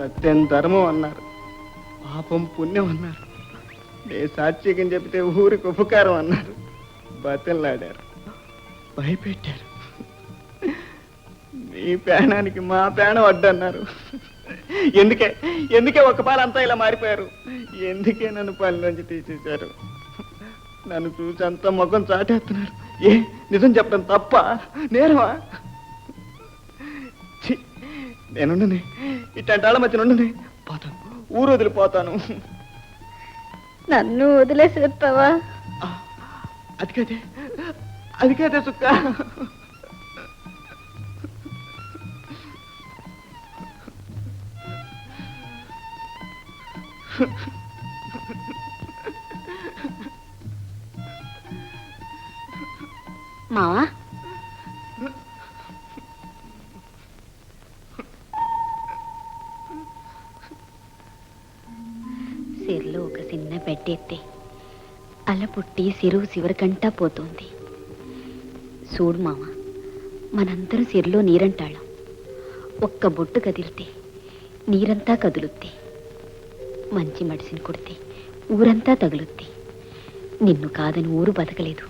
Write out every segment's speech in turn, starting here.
సత్యం ధర్మం అన్నారు, పాపం పుణ్యం అన్నారు, నే సాత్వికం చెబితే ఊరికి ఉపకారం అన్నారు, బతిల్లాడారు, భయపెట్టారు. మీ ప్రాణానికి మా ప్రాణం అడ్డన్నారు. ఎందుకే ఎందుకే ఒక పాలంతా ఇలా మారిపోయారు? ఎందుకే నన్ను పనిలోంచి తీసేశారు? నన్ను చూసి అంత ముఖం చాటేస్తున్నారు. ఏ నిజం చెప్పడం తప్ప, నేరమా? నేనుండని ఇట్లాంటి మధ్య నుండి పోతాను, ఊరు వదిలిపోతాను. నన్ను వదిలేసేస్తావా? అది కదే సుక్క. మావా, సిర్లో ఒక చిన్న బెడ్డెత్తే అల పుట్టి సిరువు చివరికంటా పోతోంది. చూడు మామ, మనందరం సిరిలో నీరంటాళ్ళం. ఒక్క బొట్టు కదిలితే నీరంతా కదులుద్ది. మంచి మడిసిని కొడితే ఊరంతా తగులుద్ది. నిన్ను కాదని ఊరు బతకలేదు,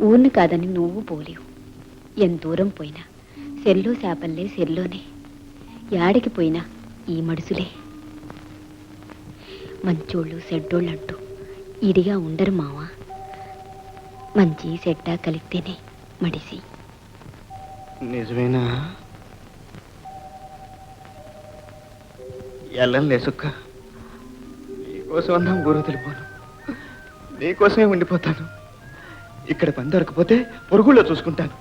ఊరిని కాదని నువ్వు పోలేవు. ఎంత దూరం పోయినా సెల్లో చేపల్లే సెల్లోనే, యాడికి పోయినా ఈ మడుసులే. మంచోళ్ళు చెడ్డోళ్ళంటూ ఇడిగా ఉండరు మావా. మంచి చెడ్డ కలిస్తేనే మడిసి. నిజమేనా? ఎల్లంలే సుక్క, నీకోసం అన్నా ఊరు వదిలిపోను, నీకోసమే ఉండిపోతాను. ఇక్కడ పని దొరకపోతే పొరుగుల్లో చూసుకుంటాను.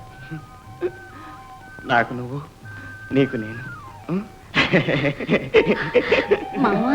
నాకు నువ్వు, నీకు నేను. మావా